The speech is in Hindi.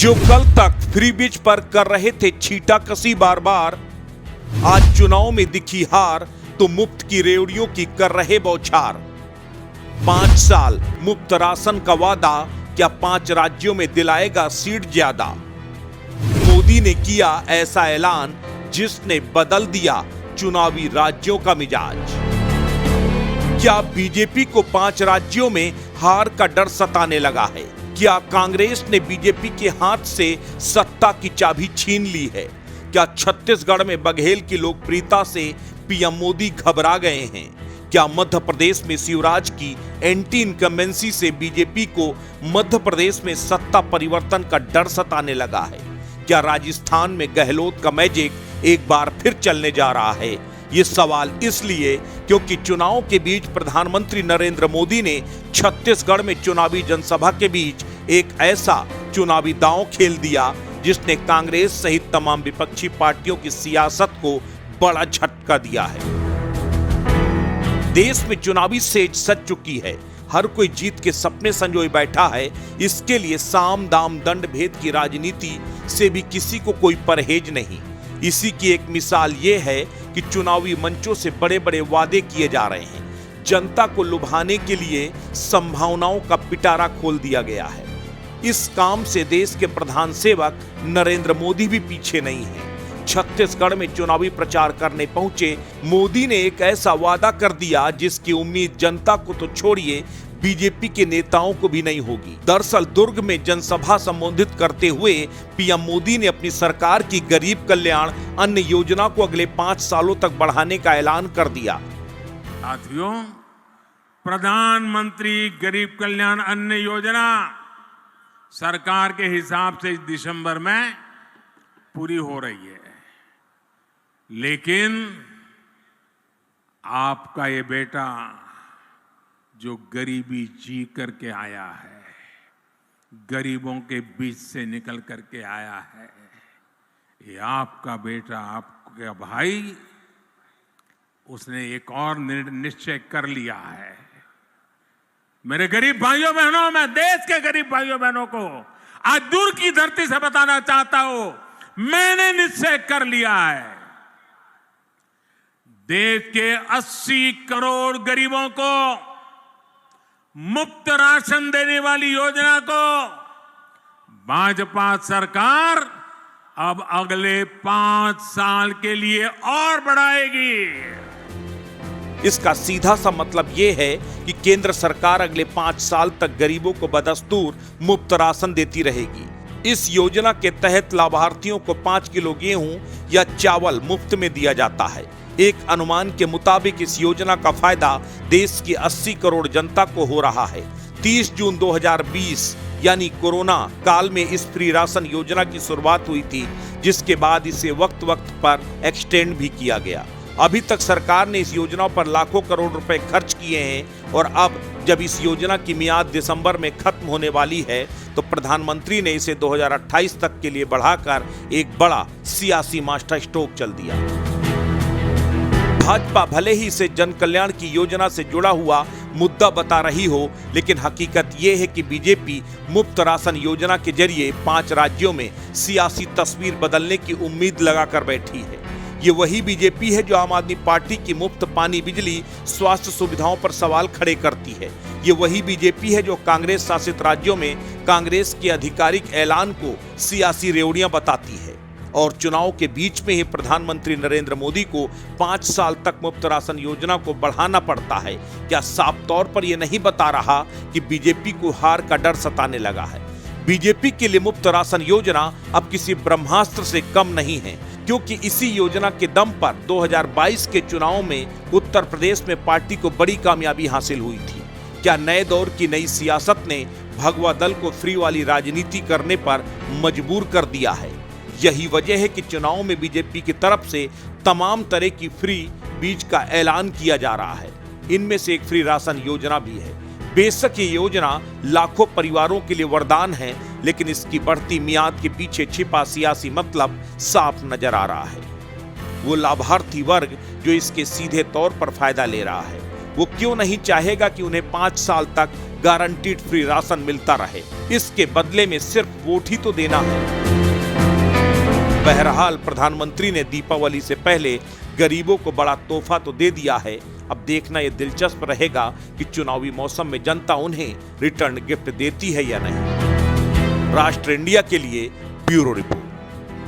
जो कल तक फ्री बीज पर कर रहे थे छींटाकशी बार बार, आज चुनाव में दिखी हार तो मुफ्त की रेवड़ियों की कर रहे बौछार। 5 साल मुफ्त राशन का वादा क्या 5 राज्यों में दिलाएगा सीट ज्यादा। मोदी ने किया ऐसा ऐलान जिसने बदल दिया चुनावी राज्यों का मिजाज। क्या बीजेपी को 5 राज्यों में हार का डर सताने लगा है? क्या कांग्रेस ने बीजेपी के हाथ से सत्ता की चाबी छीन ली है? क्या छत्तीसगढ़ में बघेल की लोकप्रियता से पीएम मोदी घबरा गए हैं? क्या मध्य प्रदेश में शिवराज की एंटी इनकम्बेंसी से बीजेपी को मध्य प्रदेश में सत्ता परिवर्तन का डर सताने लगा है? क्या राजस्थान में गहलोत का मैजिक एक बार फिर चलने जा रहा है? ये सवाल इसलिए क्योंकि चुनाव के बीच प्रधानमंत्री नरेंद्र मोदी ने छत्तीसगढ़ में चुनावी जनसभा के बीच एक ऐसा चुनावी दांव खेल दिया जिसने कांग्रेस सहित तमाम विपक्षी पार्टियों की सियासत को बड़ा झटका दिया है। देश में चुनावी सेज सज चुकी है। हर कोई जीत के सपने संजोए बैठा है। इसके लिए साम दाम दंड भेद की राजनीति से भी किसी को कोई परहेज नहीं। इसी की एक मिसाल ये है कि चुनावी मंचों से बड़े बड़े वादे किए जा रहे हैं। जनता को लुभाने के लिए संभावनाओं का पिटारा खोल दिया गया है। इस काम से देश के प्रधान सेवक नरेंद्र मोदी भी पीछे नहीं है। छत्तीसगढ़ में चुनावी प्रचार करने पहुंचे मोदी ने एक ऐसा वादा कर दिया जिसकी उम्मीद जनता को तो छोड़िए बीजेपी के नेताओं को भी नहीं होगी। दरअसल दुर्ग में जनसभा संबोधित करते हुए पीएम मोदी ने अपनी सरकार की गरीब कल्याण अन्न योजना को अगले 5 सालों तक बढ़ाने का ऐलान कर दिया। साथियों, प्रधानमंत्री गरीब कल्याण अन्न योजना सरकार के हिसाब से इस दिसंबर में पूरी हो रही है, लेकिन आपका ये बेटा जो गरीबी जी करके आया है, गरीबों के बीच से निकल करके आया है, ये आपका बेटा, आपका भाई, उसने एक और निश्चय कर लिया है। मेरे गरीब भाइयों बहनों, मैं देश के गरीब भाइयों बहनों को आज दूर की धरती से बताना चाहता हूं, मैंने निश्चय कर लिया है। देश के 80 करोड़ गरीबों को मुफ्त राशन देने वाली योजना को भाजपा सरकार अब अगले 5 साल के लिए और बढ़ाएगी। इसका सीधा सा मतलब यह है कि केंद्र सरकार अगले 5 साल तक गरीबों को बदस्तूर मुफ्त राशन देती रहेगी। इस योजना के तहत लाभार्थियों को 5 किलो गेहूं या चावल मुफ्त में दिया जाता है। एक अनुमान के मुताबिक इस योजना का फायदा देश की 80 करोड़ जनता को हो रहा है। 30 जून 2020 यानी कोरोना काल में इस फ्री राशन योजना की शुरुआत हुई थी, जिसके बाद इसे वक्त वक्त पर एक्सटेंड भी किया गया। अभी तक सरकार ने इस योजना पर लाखों करोड़ रुपए खर्च किए हैं और अब जब इस योजना की मियाद दिसंबर में खत्म होने वाली है तो प्रधानमंत्री ने इसे 2028 तक के लिए बढ़ाकर एक बड़ा सियासी मास्टर स्ट्रोक चल दिया। भाजपा भले ही इसे जन कल्याण की योजना से जुड़ा हुआ मुद्दा बता रही हो, लेकिन हकीकत यह है कि बीजेपी मुफ्त राशन योजना के जरिए 5 राज्यों में सियासी तस्वीर बदलने की उम्मीद लगाकर बैठी है। ये वही बीजेपी है जो आम आदमी पार्टी की मुफ्त पानी, बिजली, स्वास्थ्य सुविधाओं पर सवाल खड़े करती है। ये वही बीजेपी है जो कांग्रेस शासित राज्यों में कांग्रेस के आधिकारिक ऐलान को सियासी रेवड़ियां बताती है और चुनाव के बीच में ही प्रधानमंत्री नरेंद्र मोदी को 5 साल तक मुफ्त राशन योजना को बढ़ाना पड़ता है। क्या साफ तौर पर यह नहीं बता रहा कि बीजेपी को हार का डर सताने लगा है? बीजेपी के लिए मुफ्त राशन योजना अब किसी ब्रह्मास्त्र से कम नहीं है, क्योंकि इसी योजना के दम पर 2022 के चुनाव में उत्तर प्रदेश में पार्टी को बड़ी कामयाबी हासिल हुई थी। क्या नए दौर की नई सियासत ने भगवा दल को फ्री वाली राजनीति करने पर मजबूर कर दिया है? यही वजह है कि चुनाव में बीजेपी की तरफ से तमाम तरह की फ्री बीज का ऐलान किया जा रहा है। इनमें से एक फ्री राशन योजना भी है। बेशक ये योजना लाखों परिवारों के लिए वरदान है, लेकिन इसकी बढ़ती मियाद के पीछे छिपा सियासी मतलब साफ नजर आ रहा है। वो लाभार्थी वर्ग जो इसके सीधे तौर पर फायदा ले रहा है, वो क्यों नहीं चाहेगा कि उन्हें 5 साल तक गारंटीड फ्री राशन मिलता रहे। इसके बदले में सिर्फ वोट ही तो देना है। बहरहाल प्रधानमंत्री ने दीपावली से पहले गरीबों को बड़ा तोहफा तो दे दिया है। अब देखना यह दिलचस्प रहेगा कि चुनावी मौसम में जनता उन्हें रिटर्न गिफ्ट देती है या नहीं। राष्ट्र इंडिया के लिए ब्यूरो रिपोर्ट।